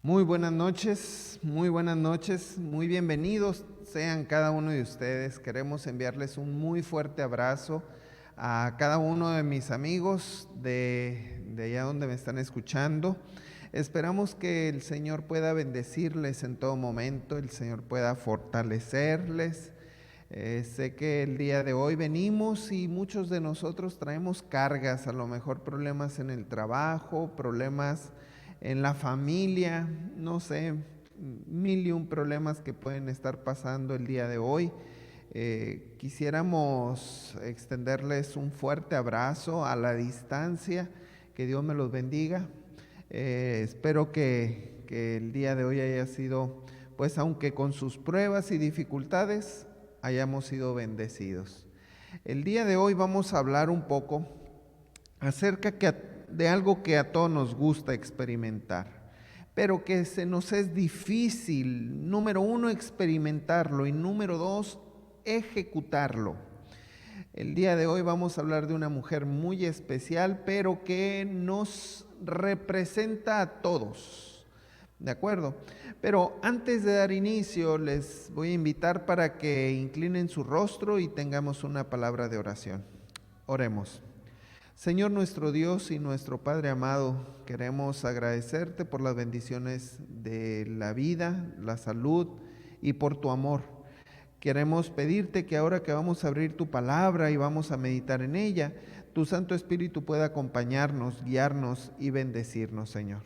Muy buenas noches, muy bienvenidos sean cada uno de ustedes. Queremos enviarles un muy fuerte abrazo a cada uno de mis amigos de allá donde me están escuchando. Esperamos que el Señor pueda bendecirles en todo momento, el Señor pueda fortalecerles. Sé que el día de hoy venimos y muchos de nosotros traemos cargas, a lo mejor problemas en el trabajo, problemas en la familia, no sé, mil y un problemas que pueden estar pasando el día de hoy. Quisiéramos extenderles un fuerte abrazo a la distancia, que Dios me los bendiga. Espero que el día de hoy haya sido, pues aunque con sus pruebas y dificultades, hayamos sido bendecidos. El día de hoy vamos a hablar un poco acerca de algo que a todos nos gusta experimentar, pero que se nos es difícil, número uno, experimentarlo y número dos, ejecutarlo. El día de hoy vamos a hablar de una mujer muy especial, pero que nos representa a todos, ¿de acuerdo? Pero antes de dar inicio, les voy a invitar para que inclinen su rostro y tengamos una palabra de oración. Oremos. Señor nuestro Dios y nuestro Padre amado, queremos agradecerte por las bendiciones de la vida, la salud y por tu amor. Queremos pedirte que ahora que vamos a abrir tu palabra y vamos a meditar en ella, tu Santo Espíritu pueda acompañarnos, guiarnos y bendecirnos, Señor.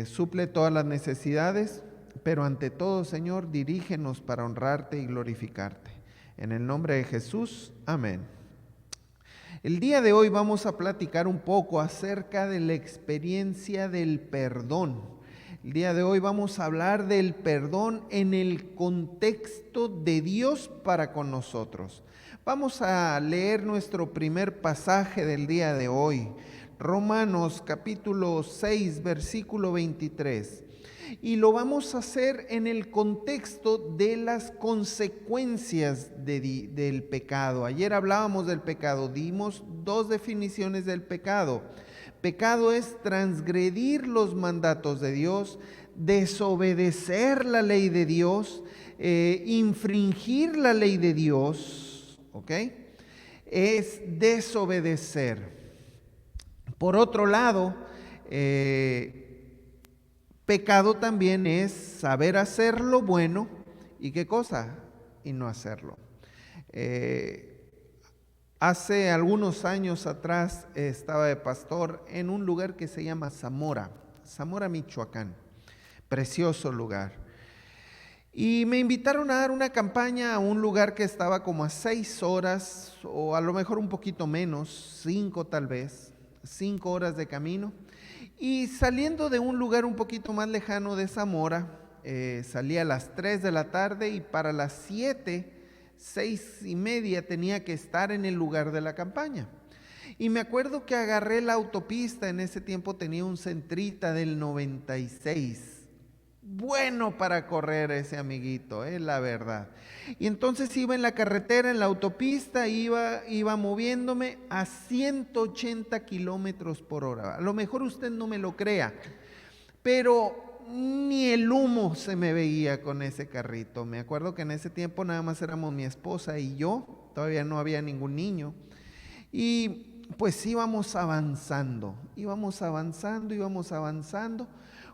Suple todas las necesidades, pero ante todo, Señor, dirígenos para honrarte y glorificarte. En el nombre de Jesús, amén. El día de hoy vamos a platicar un poco acerca de la experiencia del perdón. El día de hoy vamos a hablar del perdón en el contexto de Dios para con nosotros. Vamos a leer nuestro primer pasaje del día de hoy, Romanos capítulo 6, versículo 23. Y lo vamos a hacer en el contexto de las consecuencias del pecado. Ayer hablábamos del pecado, dimos dos definiciones del pecado. Pecado es transgredir los mandatos de Dios, desobedecer la ley de Dios, infringir la ley de Dios, ¿ok? Es desobedecer. Por otro lado, pecado también es saber hacer lo bueno y qué cosa, y no hacerlo. Hace algunos años atrás estaba de pastor en un lugar que se llama Zamora, Michoacán. Precioso lugar. Y me invitaron a dar una campaña a un lugar que estaba como a 6 horas, o a lo mejor un poquito menos, 5 tal vez, 5 horas de camino. Y saliendo de un lugar un poquito más lejano de Zamora, salí a las 3 de la tarde y para las 7, 6:30 tenía que estar en el lugar de la campaña. Y me acuerdo que agarré la autopista, en ese tiempo tenía un Centrita del 96. Bueno para correr ese amiguito, la verdad. Y entonces iba en la carretera, en la autopista, iba moviéndome a 180 kilómetros por hora. A lo mejor usted no me lo crea, pero ni el humo se me veía con ese carrito. Me acuerdo que en ese tiempo nada más éramos mi esposa y yo, todavía no había ningún niño. Y pues íbamos avanzando.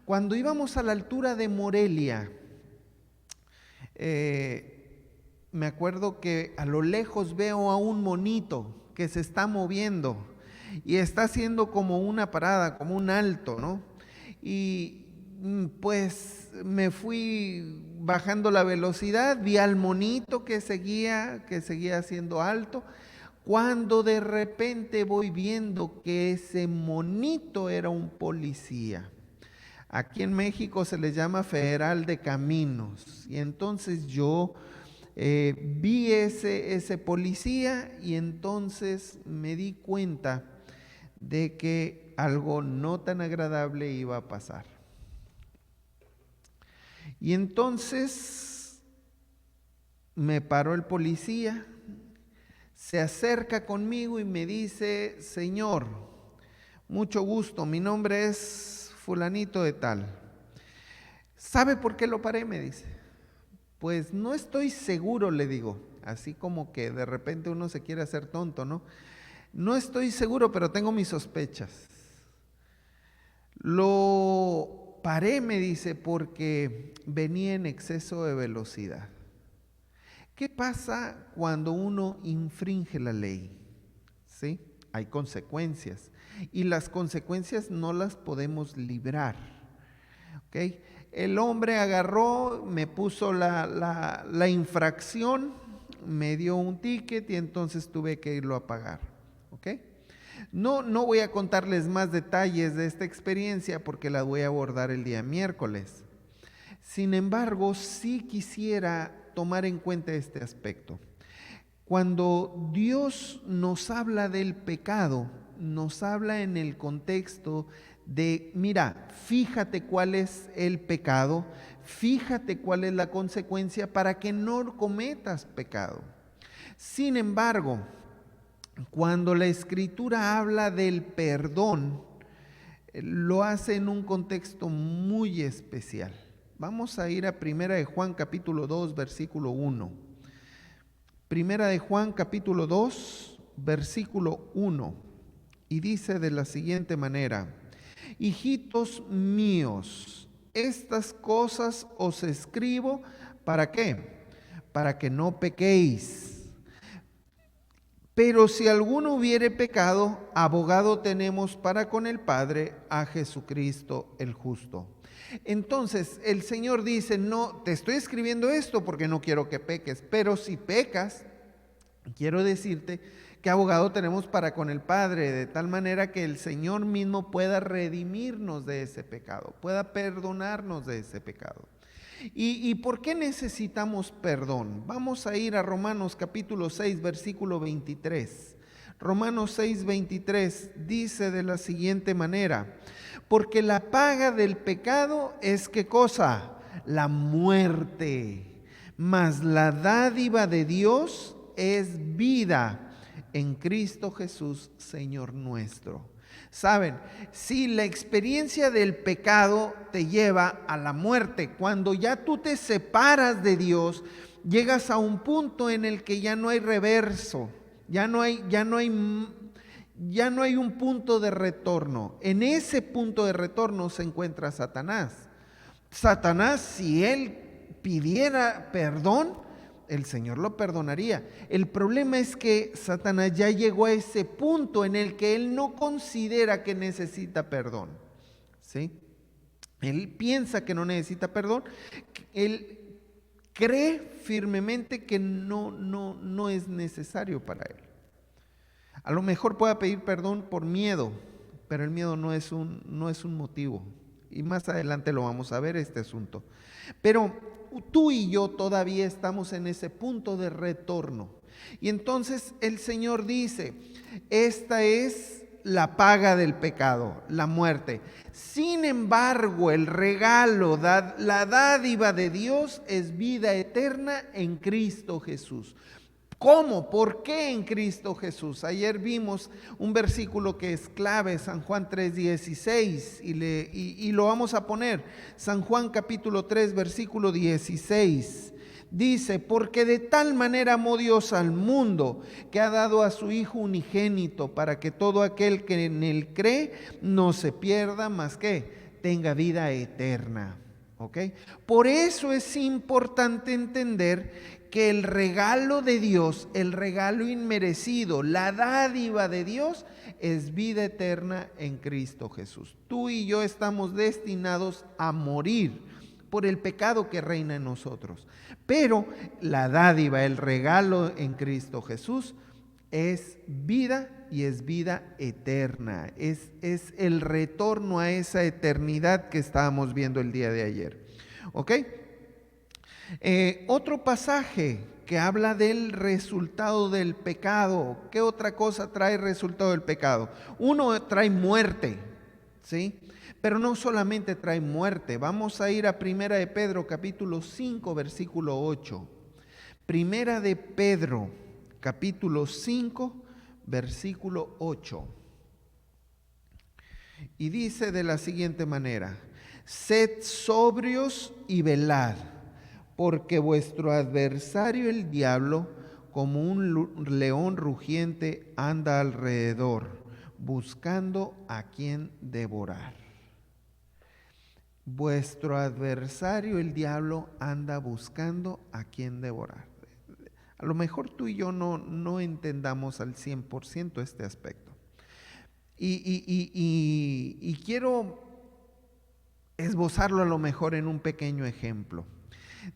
Cuando íbamos a la altura de Morelia, me acuerdo que a lo lejos veo a un monito que se está moviendo y está haciendo como una parada, como un alto, ¿no? Y pues me fui bajando la velocidad, vi al monito que seguía haciendo alto, cuando de repente voy viendo que ese monito era un policía. Aquí en México se les llama Federal de Caminos. Y entonces yo vi ese policía y entonces me di cuenta de que algo no tan agradable iba a pasar. Y entonces me paró el policía, se acerca conmigo y me dice: señor, mucho gusto, mi nombre es fulanito de tal. ¿Sabe por qué lo paré?, me dice. Pues no estoy seguro, le digo, así como que de repente uno se quiere hacer tonto, ¿no? No estoy seguro, pero tengo mis sospechas. Lo paré, me dice, porque venía en exceso de velocidad. ¿Qué pasa cuando uno infringe la ley? ¿Sí? Hay consecuencias y las consecuencias no las podemos librar. ¿Ok? El hombre agarró, me puso la infracción, me dio un ticket y entonces tuve que irlo a pagar. ¿Ok? No voy a contarles más detalles de esta experiencia porque la voy a abordar el día miércoles. Sin embargo, sí quisiera tomar en cuenta este aspecto. Cuando Dios nos habla del pecado, nos habla en el contexto de, mira, fíjate cuál es el pecado, fíjate cuál es la consecuencia para que no cometas pecado. Sin embargo, cuando la Escritura habla del perdón, lo hace en un contexto muy especial. Vamos a ir a Primera de Juan capítulo 2, versículo 1. Primera de Juan capítulo 2, versículo 1. Y dice de la siguiente manera: hijitos míos, estas cosas os escribo, ¿para qué? Para que no pequéis. Pero si alguno hubiere pecado, abogado tenemos para con el Padre, a Jesucristo el justo. Entonces el Señor dice, no, te estoy escribiendo esto porque no quiero que peques, pero si pecas, quiero decirte que abogado tenemos para con el Padre, de tal manera que el Señor mismo pueda redimirnos de ese pecado, pueda perdonarnos de ese pecado. ¿Y por qué necesitamos perdón? Vamos a ir a Romanos capítulo 6, versículo 23. Romanos 6, 23 dice de la siguiente manera: porque la paga del pecado es, ¿qué cosa? La muerte, mas la dádiva de Dios es vida en Cristo Jesús, Señor nuestro. Saben, si la experiencia del pecado te lleva a la muerte, cuando ya tú te separas de Dios, llegas a un punto en el que ya no hay reverso, ya no hay un punto de retorno. En ese punto de retorno se encuentra Satanás. Satanás, si él pidiera perdón, el Señor lo perdonaría. El problema es que Satanás ya llegó a ese punto en el que él no considera que necesita perdón. ¿Sí? Él piensa que no necesita perdón. Él cree firmemente que no es necesario para él. A lo mejor pueda pedir perdón por miedo, pero el miedo no es un motivo. Y más adelante lo vamos a ver este asunto. Pero tú y yo todavía estamos en ese punto de retorno. Y entonces el Señor dice, esta es la paga del pecado, la muerte. Sin embargo, el regalo, la dádiva de Dios es vida eterna en Cristo Jesús. ¿Cómo? ¿Por qué en Cristo Jesús? Ayer vimos un versículo que es clave, San Juan 3:16, y lo vamos a poner. San Juan capítulo 3, versículo 16. Dice, porque de tal manera amó Dios al mundo, que ha dado a su Hijo unigénito, para que todo aquel que en él cree no se pierda, más que tenga vida eterna. ¿Ok? Por eso es importante entender que el regalo de Dios, el regalo inmerecido, la dádiva de Dios es vida eterna en Cristo Jesús. Tú y yo estamos destinados a morir por el pecado que reina en nosotros. Pero la dádiva, el regalo en Cristo Jesús es vida y es vida eterna. Es el retorno a esa eternidad que estábamos viendo el día de ayer. ¿Ok? Otro pasaje que habla del resultado del pecado. ¿Qué otra cosa trae el resultado del pecado? Uno, trae muerte, ¿sí? Pero no solamente trae muerte. Vamos a ir a Primera de Pedro, capítulo 5, versículo 8. Primera de Pedro, capítulo 5, versículo 8. Y dice de la siguiente manera: Sed sobrios y velad, porque vuestro adversario el diablo, como un león rugiente, anda alrededor, buscando a quien devorar. Vuestro adversario el diablo anda buscando a quien devorar. A lo mejor tú y yo no entendamos al 100% este aspecto. Y quiero esbozarlo a lo mejor en un pequeño ejemplo.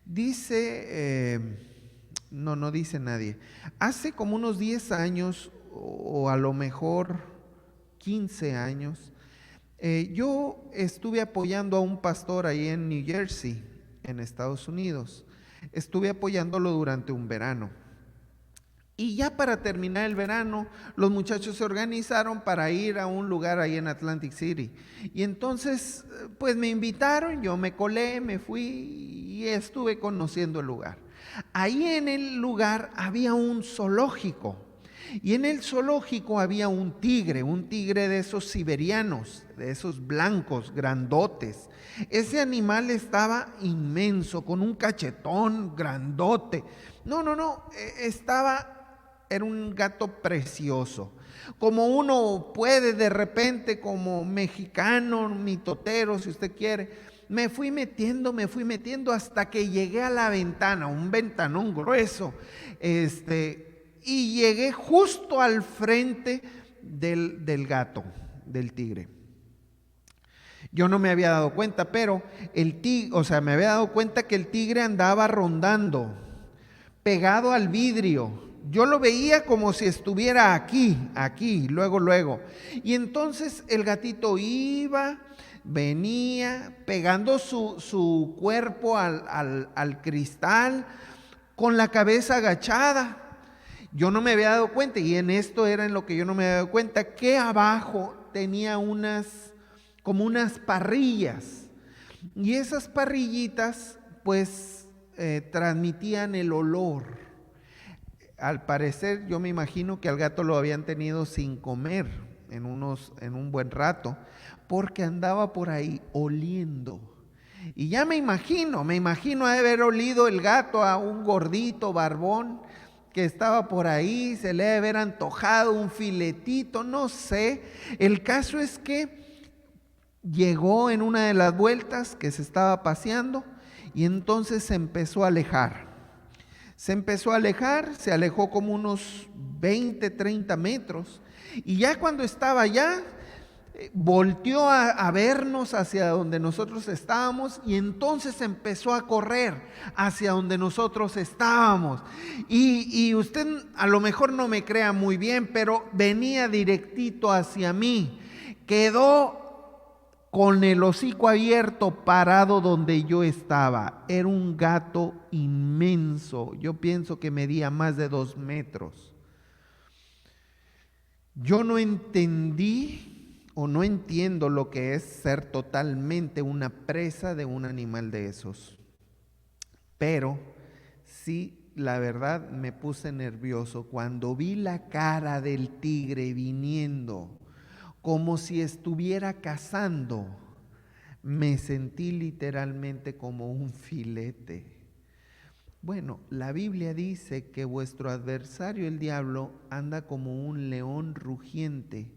Dice, no dice nadie, hace como unos 10 años o a lo mejor 15 años, yo estuve apoyando a un pastor ahí en New Jersey, en Estados Unidos. Estuve apoyándolo durante un verano. Y ya para terminar el verano, los muchachos se organizaron para ir a un lugar ahí en Atlantic City. Y entonces, pues me invitaron, yo me colé, me fui y estuve conociendo el lugar. Ahí en el lugar había un zoológico. Y en el zoológico había un tigre de esos siberianos, de esos blancos, grandotes. Ese animal estaba inmenso, con un cachetón grandote. Era un gato precioso. Como uno puede de repente, como mexicano, mitotero, si usted quiere, me fui metiendo hasta que llegué a la ventana, un ventanón grueso, y llegué justo al frente del gato, del tigre. Yo no me había dado cuenta, pero me había dado cuenta que el tigre andaba rondando, pegado al vidrio. Yo lo veía como si estuviera aquí, luego. Y entonces el gatito venía, pegando su cuerpo al cristal, con la cabeza agachada. Yo no me había dado cuenta, y en esto era en lo que yo no me había dado cuenta, que abajo tenía como unas parrillas. Y esas parrillitas, pues, transmitían el olor. Al parecer, yo me imagino que al gato lo habían tenido sin comer en un buen rato, porque andaba por ahí oliendo. Y ya me imagino haber olido el gato a un gordito barbón que estaba por ahí, se le debe haber antojado un filetito, no sé. El caso es que llegó en una de las vueltas que se estaba paseando y entonces se empezó a alejar. Se alejó como unos 20, 30 metros. Y ya cuando estaba allá, volteó a vernos hacia donde nosotros estábamos y entonces empezó a correr hacia donde nosotros estábamos. Y usted a lo mejor no me crea muy bien, pero venía directito hacia mí. Quedó con el hocico abierto, parado donde yo estaba. Era un gato inmenso. Yo pienso que medía más de 2 metros. Yo no entendí o no entiendo lo que es ser totalmente una presa de un animal de esos. Pero sí, la verdad, me puse nervioso cuando vi la cara del tigre viniendo, como si estuviera cazando. Me sentí literalmente como un filete. Bueno, la Biblia dice que vuestro adversario el diablo anda como un león rugiente,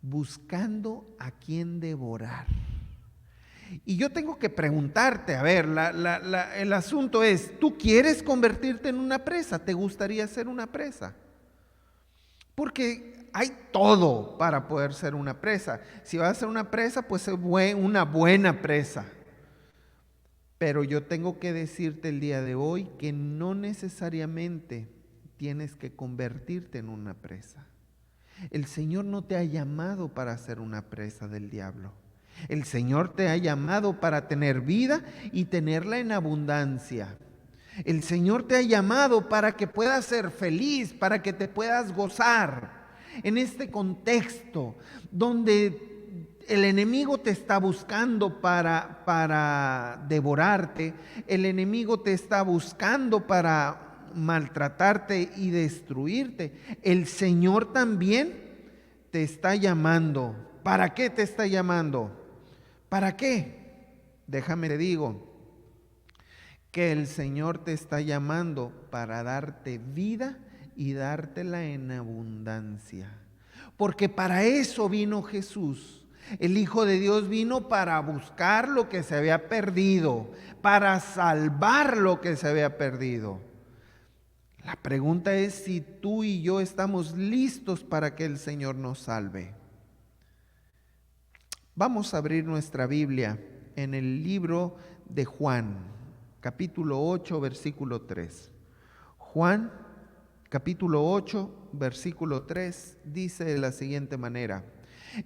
buscando a quien devorar. Y yo tengo que preguntarte, a ver, el asunto es, ¿tú quieres convertirte en una presa? ¿Te gustaría ser una presa? Porque hay todo para poder ser una presa. Si vas a ser una presa, pues sé una buena presa. Pero yo tengo que decirte el día de hoy que no necesariamente tienes que convertirte en una presa. El Señor no te ha llamado para ser una presa del diablo. El Señor te ha llamado para tener vida y tenerla en abundancia. El Señor te ha llamado para que puedas ser feliz, para que te puedas gozar. En este contexto donde el enemigo te está buscando para devorarte, el enemigo te está buscando para maltratarte y destruirte, el Señor también te está llamando. ¿Para qué te está llamando? ¿Para qué? déjame te digo que el Señor te está llamando para darte vida y dártela en abundancia. Porque para eso vino Jesús. El Hijo de Dios vino para buscar lo que se había perdido, para salvar lo que se había perdido. La pregunta es si tú y yo estamos listos para que el Señor nos salve. Vamos a abrir nuestra Biblia en el libro de Juan, capítulo 8, versículo 3. Juan, capítulo 8, versículo 3, dice de la siguiente manera: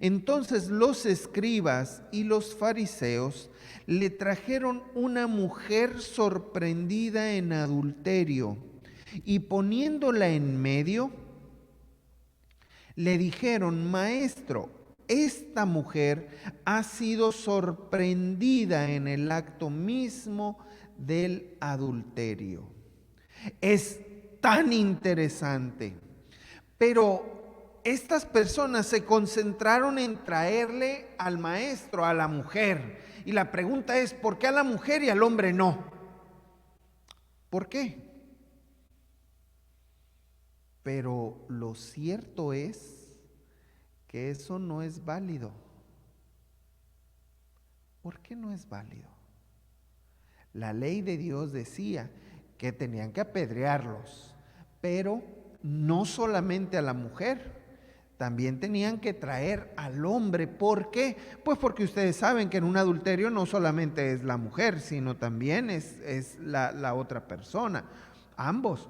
entonces los escribas y los fariseos le trajeron una mujer sorprendida en adulterio, y poniéndola en medio, le dijeron: maestro, esta mujer ha sido sorprendida en el acto mismo del adulterio. Es tan interesante, pero estas personas se concentraron en traerle al maestro, a la mujer. Y la pregunta es, ¿por qué a la mujer y al hombre no? ¿Por qué? Pero lo cierto es que eso no es válido. ¿Por qué no es válido? La ley de Dios decía que tenían que apedrearlos, pero no solamente a la mujer, también tenían que traer al hombre. ¿Por qué? Pues porque ustedes saben que en un adulterio no solamente es la mujer, sino también es la otra persona. Ambos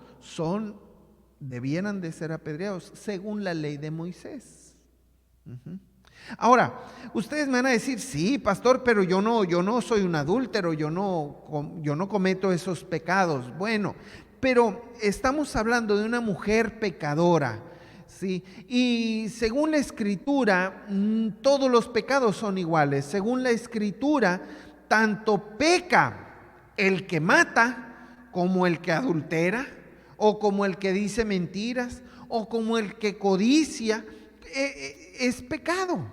debieran de ser apedreados según la ley de Moisés. Ahora, ustedes me van a decir, sí, pastor, pero yo no soy un adúltero, yo no cometo esos pecados. Bueno, pero estamos hablando de una mujer pecadora, ¿sí? Y según la Escritura, todos los pecados son iguales. Según la Escritura, tanto peca el que mata, como el que adultera, o como el que dice mentiras, o como el que codicia. Es pecado,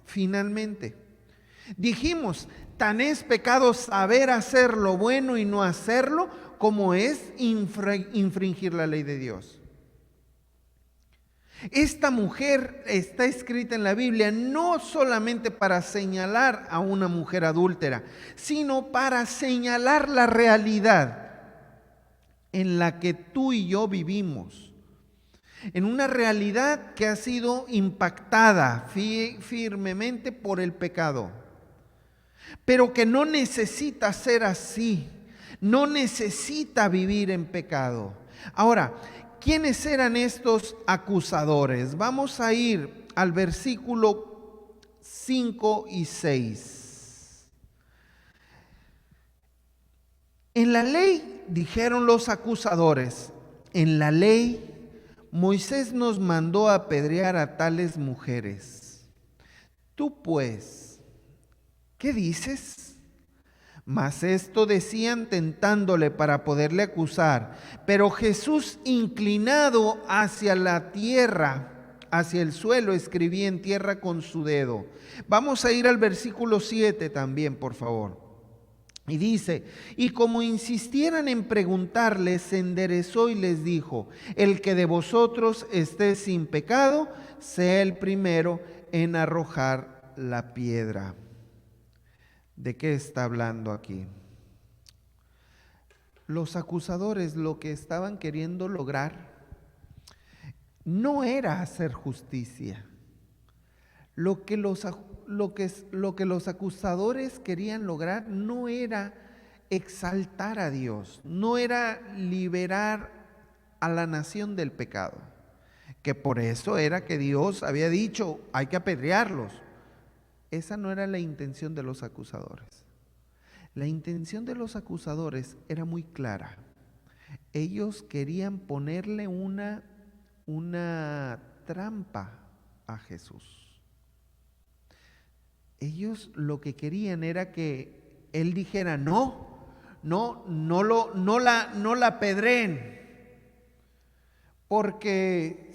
finalmente. Dijimos, tan es pecado saber hacer lo bueno y no hacerlo, como es infringir la ley de Dios. Esta mujer está escrita en la Biblia no solamente para señalar a una mujer adúltera, sino para señalar la realidad en la que tú y yo vivimos. En una realidad que ha sido impactada firmemente por el pecado, pero que no necesita ser así, no necesita vivir en pecado. Ahora, ¿quiénes eran estos acusadores? Vamos a ir al versículo 5 y 6. En la ley, dijeron los acusadores, en la ley Moisés nos mandó a apedrear a tales mujeres. Tú pues, ¿qué dices? Mas esto decían tentándole para poderle acusar. Pero Jesús, inclinado hacia la tierra, hacia el suelo, escribía en tierra con su dedo. Vamos a ir al versículo 7 también, por favor. Y dice, y como insistieran en preguntarle, se enderezó y les dijo: el que de vosotros esté sin pecado, sea el primero en arrojar la piedra. ¿De qué está hablando aquí? Los acusadores lo que estaban queriendo lograr no era hacer justicia. Lo que los acusadores querían lograr no era exaltar a Dios, no era liberar a la nación del pecado, que por eso era que Dios había dicho, hay que apedrearlos. Esa no era la intención de los acusadores. La intención de los acusadores era muy clara. Ellos querían ponerle una trampa a Jesús. Ellos lo que querían era que él dijera, no la apedreen. Porque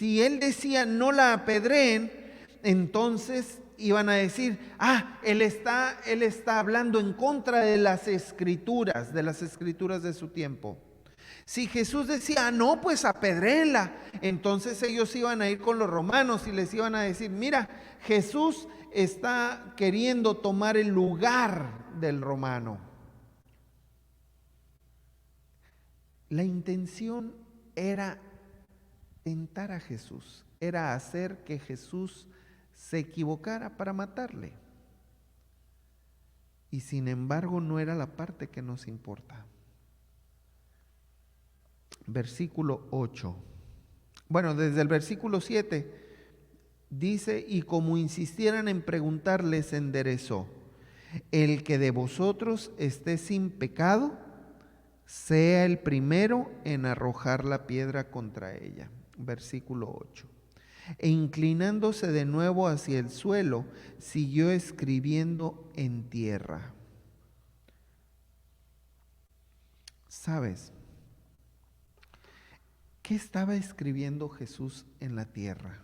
si él decía no la apedreen, entonces iban a decir, él está hablando en contra de las escrituras de su tiempo. Si Jesús decía, no, pues apedréenla, entonces ellos iban a ir con los romanos y les iban a decir, mira, Jesús está queriendo tomar el lugar del romano. La intención era tentar a Jesús, era hacer que Jesús se equivocara para matarle. Y sin embargo no era la parte que nos importa. Versículo 8. Bueno, desde el versículo 7 dice, y como insistieran en preguntarles, enderezó: el que de vosotros esté sin pecado, sea el primero en arrojar la piedra contra ella. Versículo 8. E inclinándose de nuevo hacia el suelo, siguió escribiendo en tierra. ¿Sabes qué estaba escribiendo Jesús en la tierra?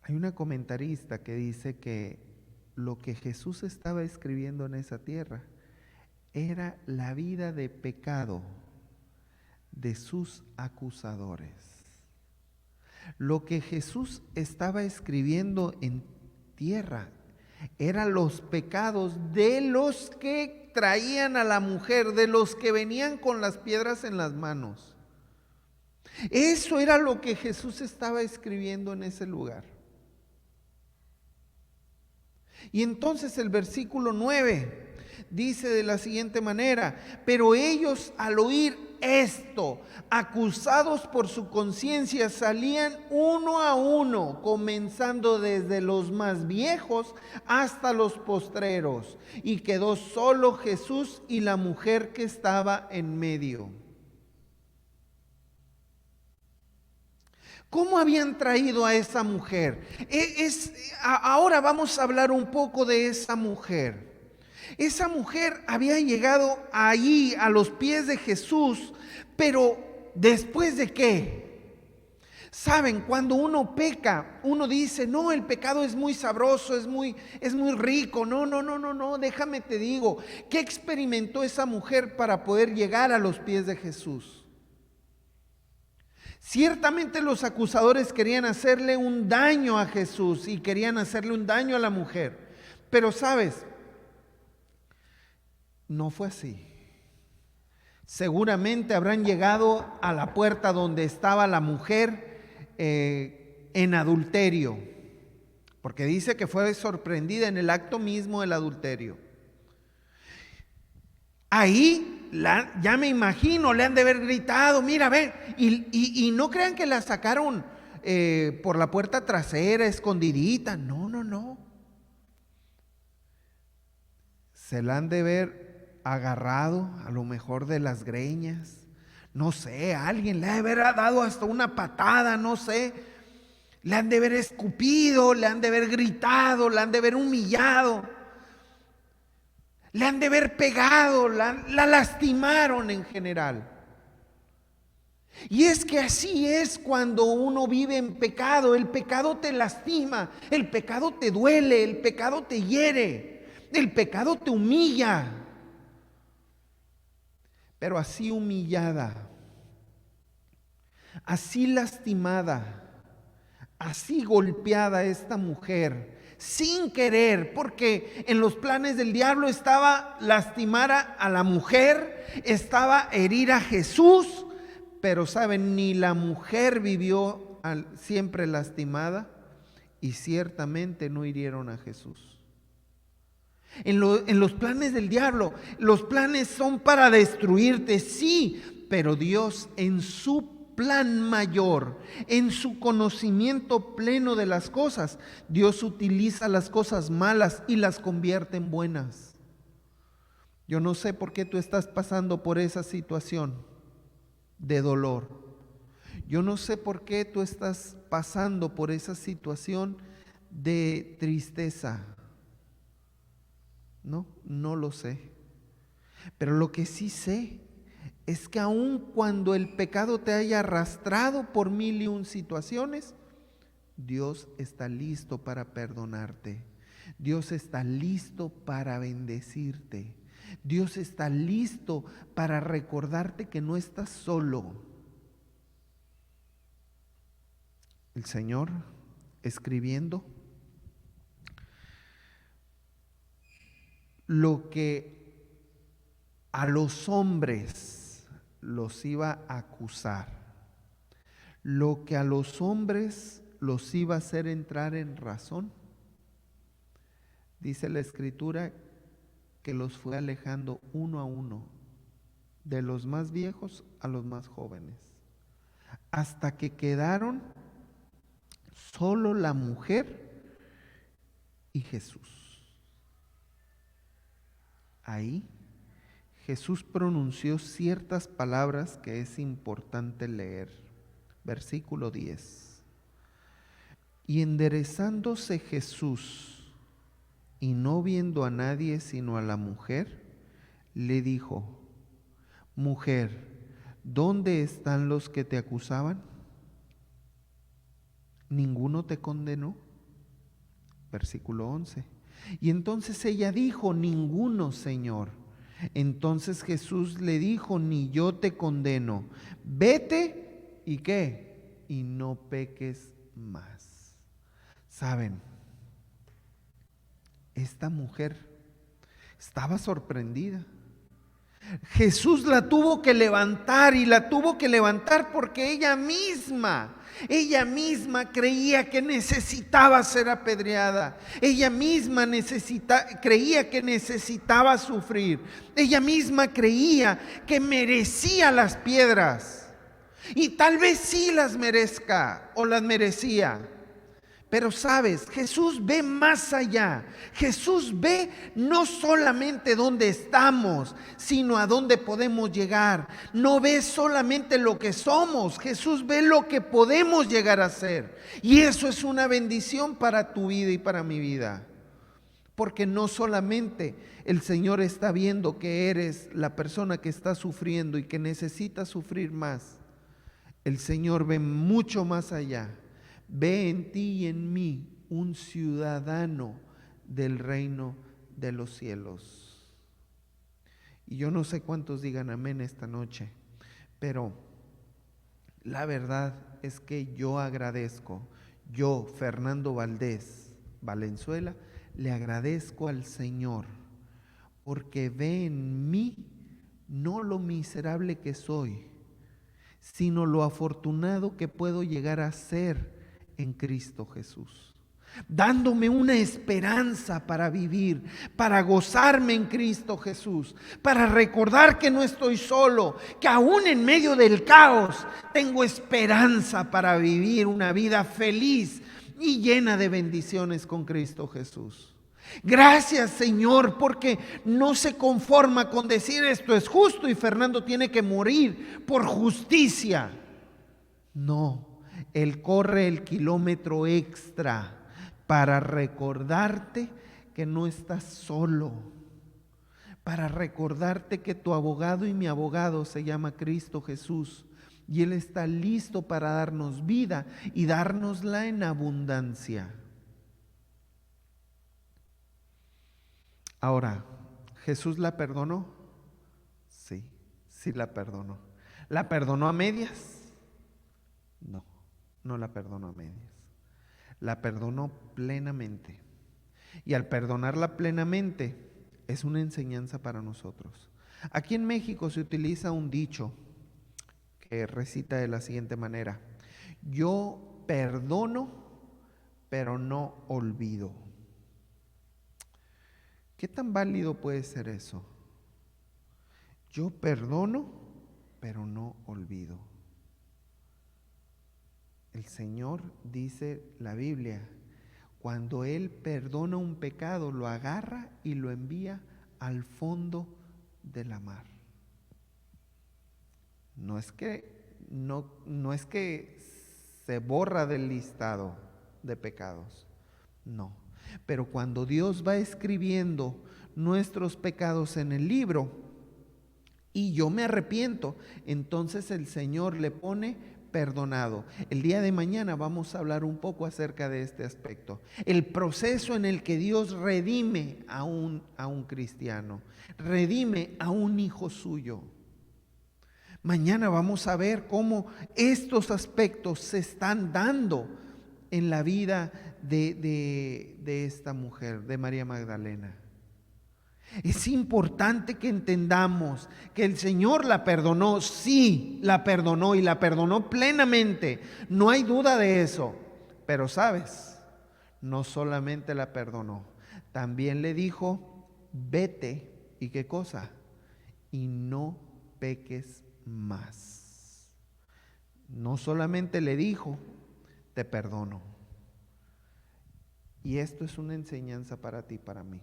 Hay una comentarista que dice que lo que Jesús estaba escribiendo en esa tierra era la vida de pecado de sus acusadores. Lo que Jesús estaba escribiendo en tierra eran los pecados de los que traían a la mujer, de los que venían con las piedras en las manos. Eso era lo que Jesús estaba escribiendo en ese lugar. Y entonces el versículo 9 dice de la siguiente manera: pero ellos, al oír esto, acusados por su conciencia, salían uno a uno, comenzando desde los más viejos hasta los postreros, y quedó solo Jesús y la mujer que estaba en medio. ¿Cómo habían traído a esa mujer? Ahora vamos a hablar un poco de esa mujer. Esa mujer había llegado allí a los pies de Jesús, pero ¿después de qué? Saben, cuando uno peca, uno dice, no, el pecado es muy sabroso, es muy rico. No, déjame te digo, ¿qué experimentó esa mujer para poder llegar a los pies de Jesús? Ciertamente los acusadores querían hacerle un daño a Jesús y querían hacerle un daño a la mujer. Pero ¿sabes? No fue así. Seguramente habrán llegado a la puerta donde estaba la mujer en adulterio, porque dice que fue sorprendida en el acto mismo del adulterio. Ahí ya me imagino, le han de haber gritado, mira, ve, y no crean que la sacaron por la puerta trasera, escondidita, no. Se la han de haber agarrado, a lo mejor de las greñas, no sé, alguien le ha de haber dado hasta una patada, no sé, le han de haber escupido, le han de haber gritado, le han de haber humillado, le han de haber pegado, la lastimaron en general. Y es que así es cuando uno vive en pecado. El pecado te lastima, el pecado te duele, el pecado te hiere, el pecado te humilla. Pero así humillada, así lastimada, así golpeada esta mujer, sin querer, porque en los planes del diablo estaba lastimar a la mujer, estaba herir a Jesús, pero saben, ni la mujer vivió siempre lastimada y ciertamente no hirieron a Jesús. En los planes del diablo, los planes son para destruirte, sí, pero Dios en su plan mayor, en su conocimiento pleno de las cosas, Dios utiliza las cosas malas y las convierte en buenas. Yo no sé por qué tú estás pasando por esa situación de dolor. Yo no sé por qué tú estás pasando por esa situación de tristeza. No lo sé. Pero lo que sí sé es que aun cuando el pecado te haya arrastrado por 1001 situaciones, Dios está listo para perdonarte. Dios está listo para bendecirte. Dios está listo para recordarte que no estás solo. El Señor, escribiendo lo que a los hombres los iba a acusar, lo que a los hombres los iba a hacer entrar en razón, dice la Escritura que los fue alejando uno a uno, de los más viejos a los más jóvenes, hasta que quedaron solo la mujer y Jesús. Ahí Jesús pronunció ciertas palabras que es importante leer. Versículo 10. Y enderezándose Jesús, y no viendo a nadie sino a la mujer, le dijo: Mujer, ¿dónde están los que te acusaban? ¿Ninguno te condenó? Versículo 11. Y entonces ella dijo: Ninguno, Señor. Entonces Jesús le dijo: Ni yo te condeno. Vete, ¿y qué? Y no peques más. ¿Saben? Esta mujer estaba sorprendida. Jesús la tuvo que levantar, y la tuvo que levantar porque ella misma creía que necesitaba ser apedreada. Ella misma creía que necesitaba sufrir. Ella misma creía que merecía las piedras. Y tal vez sí las merezca o las merecía. Pero sabes, Jesús ve más allá. Jesús ve no solamente dónde estamos, sino a dónde podemos llegar. No ve solamente lo que somos, Jesús ve lo que podemos llegar a ser. Y eso es una bendición para tu vida y para mi vida. Porque no solamente el Señor está viendo que eres la persona que está sufriendo y que necesita sufrir más. El Señor ve mucho más allá. Ve en ti y en mí un ciudadano del reino de los cielos. Y yo no sé cuántos digan amén esta noche, pero la verdad es que yo agradezco, yo, Fernando Valdés Valenzuela, le agradezco al Señor porque ve en mí no lo miserable que soy, sino lo afortunado que puedo llegar a ser en Cristo Jesús, dándome una esperanza para vivir, para gozarme en Cristo Jesús, para recordar que no estoy solo, que aún en medio del caos tengo esperanza para vivir una vida feliz y llena de bendiciones con Cristo Jesús. Gracias, Señor, porque no se conforma con decir esto es justo y Fernando tiene que morir por justicia. No, Él corre el kilómetro extra para recordarte que no estás solo, para recordarte que tu abogado y mi abogado se llama Cristo Jesús, y Él está listo para darnos vida y dárnosla en abundancia. Ahora, ¿Jesús la perdonó? Sí, sí la perdonó. ¿La perdonó a medias? No, no la perdonó a medias. La perdonó plenamente. Y al perdonarla plenamente es una enseñanza para nosotros. Aquí en México se utiliza un dicho que recita de la siguiente manera: yo perdono, pero no olvido. ¿Qué tan válido puede ser eso? Yo perdono, pero no olvido. El Señor, dice la Biblia, cuando Él perdona un pecado, lo agarra y lo envía al fondo de la mar. No es que se borra del listado de pecados, no. Pero cuando Dios va escribiendo nuestros pecados en el libro y yo me arrepiento, entonces el Señor le pone perdonado. El día de mañana vamos a hablar un poco acerca de este aspecto. El proceso en el que Dios redime a un cristiano, redime a un hijo suyo. Mañana vamos a ver cómo estos aspectos se están dando en la vida de esta mujer, de María Magdalena. Es importante que entendamos que el Señor la perdonó, sí, la perdonó y la perdonó plenamente. No hay duda de eso. Pero sabes, no solamente la perdonó, también le dijo, vete, ¿y qué cosa? Y no peques más. No solamente le dijo, te perdono. Y esto es una enseñanza para ti, para mí.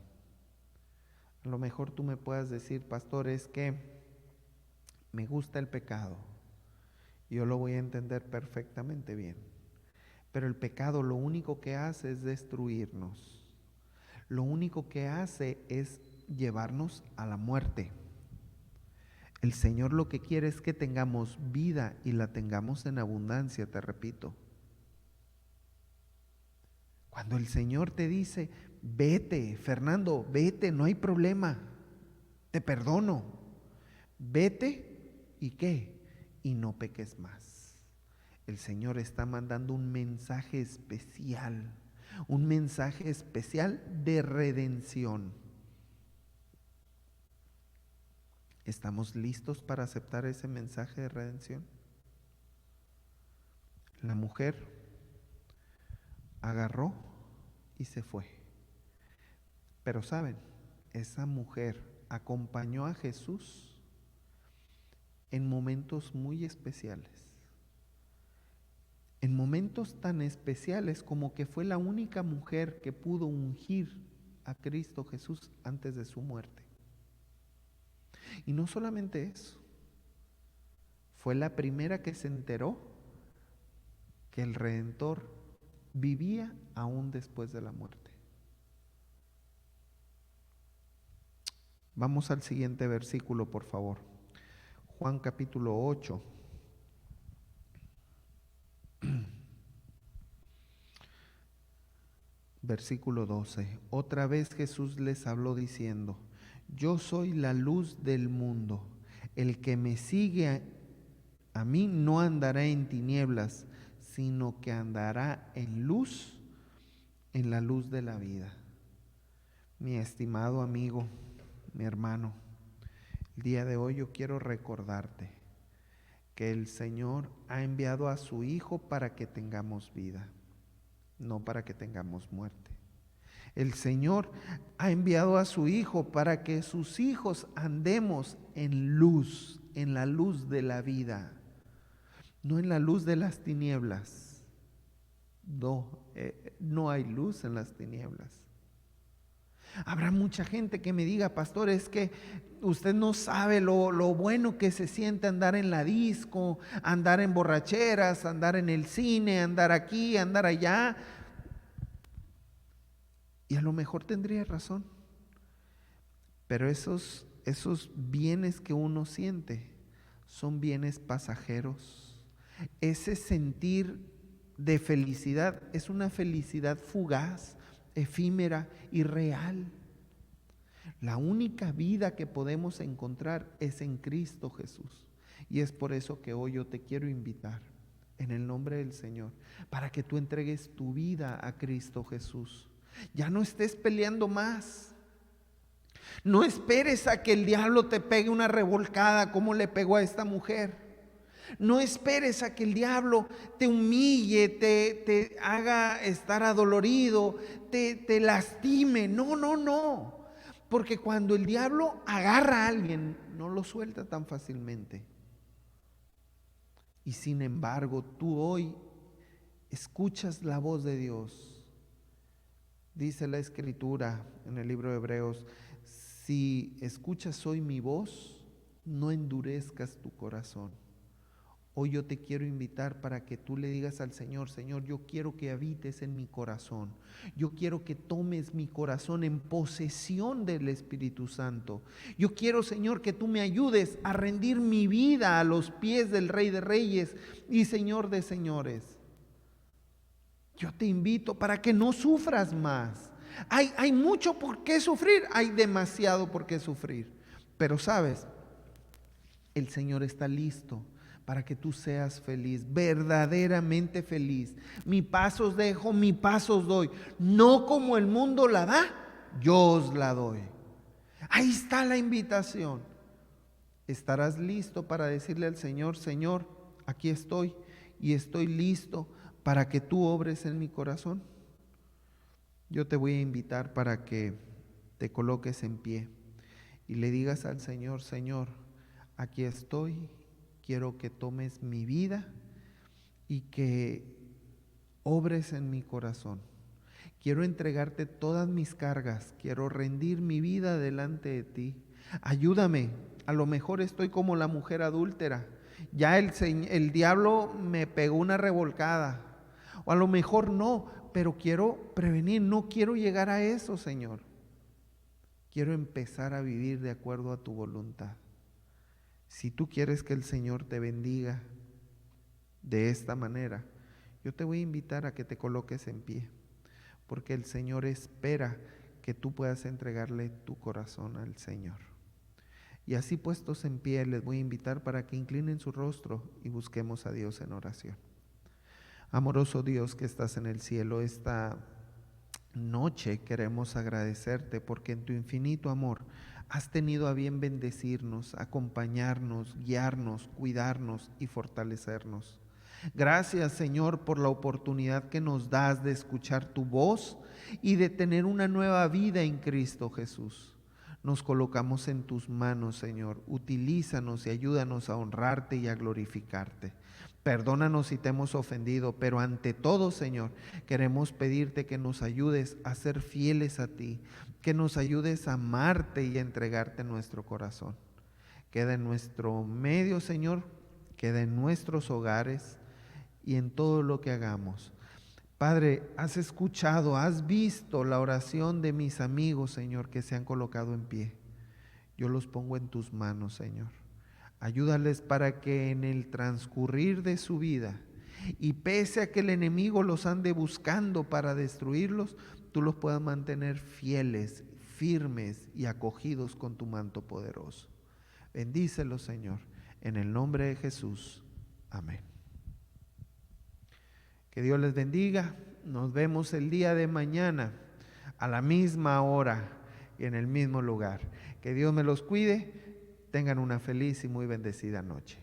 A lo mejor tú me puedas decir, pastor, es que me gusta el pecado. Yo lo voy a entender perfectamente bien. Pero el pecado lo único que hace es destruirnos. Lo único que hace es llevarnos a la muerte. El Señor lo que quiere es que tengamos vida y la tengamos en abundancia, te repito. Cuando el Señor te dice, vete, Fernando, vete, no hay problema, te perdono. Vete, ¿y qué? Y no peques más. El Señor está mandando un mensaje especial de redención. ¿Estamos listos para aceptar ese mensaje de redención? La mujer agarró y se fue. Pero saben, esa mujer acompañó a Jesús en momentos muy especiales. En momentos tan especiales como que fue la única mujer que pudo ungir a Cristo Jesús antes de su muerte. Y no solamente eso, fue la primera que se enteró que el Redentor vivía aún después de la muerte. Vamos al siguiente versículo, por favor. Juan capítulo 8. Versículo 12. Otra vez Jesús les habló diciendo, yo soy la luz del mundo. El que me sigue a mí no andará en tinieblas, sino que andará en luz, en la luz de la vida. Mi estimado amigo, mi hermano, el día de hoy yo quiero recordarte que el Señor ha enviado a su Hijo para que tengamos vida, no para que tengamos muerte. El Señor ha enviado a su Hijo para que sus hijos andemos en luz, en la luz de la vida, no en la luz de las tinieblas. No hay luz en las tinieblas. Habrá mucha gente que me diga, pastor, es que usted no sabe lo bueno que se siente andar en la disco, andar en borracheras, andar en el cine, andar aquí, andar allá. Y a lo mejor tendría razón. Pero esos bienes que uno siente son bienes pasajeros. Ese sentir de felicidad es una felicidad fugaz, efímera y real. La única vida que podemos encontrar es en Cristo Jesús. Y es por eso que hoy yo te quiero invitar en el nombre del Señor, para que tú entregues tu vida a Cristo Jesús. Ya no estés peleando más. No esperes a que el diablo te pegue una revolcada como le pegó a esta mujer. No esperes a que el diablo te humille, te haga estar adolorido, te lastime. No. Porque cuando el diablo agarra a alguien, no lo suelta tan fácilmente. Y sin embargo, tú hoy escuchas la voz de Dios. Dice la Escritura en el libro de Hebreos, si escuchas hoy mi voz, no endurezcas tu corazón. Hoy yo te quiero invitar para que tú le digas al Señor: Señor, yo quiero que habites en mi corazón. Yo quiero que tomes mi corazón en posesión del Espíritu Santo. Yo quiero, Señor, que tú me ayudes a rendir mi vida a los pies del Rey de Reyes y Señor de Señores. Yo te invito para que no sufras más. Hay mucho por qué sufrir, hay demasiado por qué sufrir. Pero sabes, el Señor está listo para que tú seas feliz, verdaderamente feliz. Mi paz os dejo, mi paz os doy. No como el mundo la da, yo os la doy. Ahí está la invitación. ¿Estarás listo para decirle al Señor: Señor, aquí estoy y estoy listo para que tú obres en mi corazón? Yo te voy a invitar para que te coloques en pie y le digas al Señor: Señor, aquí estoy, quiero que tomes mi vida y que obres en mi corazón. Quiero entregarte todas mis cargas, quiero rendir mi vida delante de ti. Ayúdame, a lo mejor estoy como la mujer adúltera. Ya el diablo me pegó una revolcada. O a lo mejor no, pero quiero prevenir, no quiero llegar a eso, Señor. Quiero empezar a vivir de acuerdo a tu voluntad. Si tú quieres que el Señor te bendiga de esta manera, yo te voy a invitar a que te coloques en pie, porque el Señor espera que tú puedas entregarle tu corazón al Señor. Y así puestos en pie, les voy a invitar para que inclinen su rostro y busquemos a Dios en oración. Amoroso Dios que estás en el cielo, esta noche queremos agradecerte porque en tu infinito amor has tenido a bien bendecirnos, acompañarnos, guiarnos, cuidarnos y fortalecernos. Gracias, Señor, por la oportunidad que nos das de escuchar tu voz y de tener una nueva vida en Cristo Jesús. Nos colocamos en tus manos, Señor. Utilízanos y ayúdanos a honrarte y a glorificarte. Perdónanos si te hemos ofendido, pero ante todo, Señor, queremos pedirte que nos ayudes a ser fieles a ti, que nos ayudes a amarte y a entregarte nuestro corazón. Queda en nuestro medio, Señor, queda en nuestros hogares y en todo lo que hagamos. Padre, has escuchado, has visto la oración de mis amigos, Señor, que se han colocado en pie. Yo los pongo en tus manos, Señor. Ayúdales para que en el transcurrir de su vida, y pese a que el enemigo los ande buscando para destruirlos, tú los puedas mantener fieles, firmes y acogidos con tu manto poderoso. Bendícelos, Señor, en el nombre de Jesús. Amén. Que Dios les bendiga. Nos vemos el día de mañana a la misma hora y en el mismo lugar. Que Dios me los cuide. Tengan una feliz y muy bendecida noche.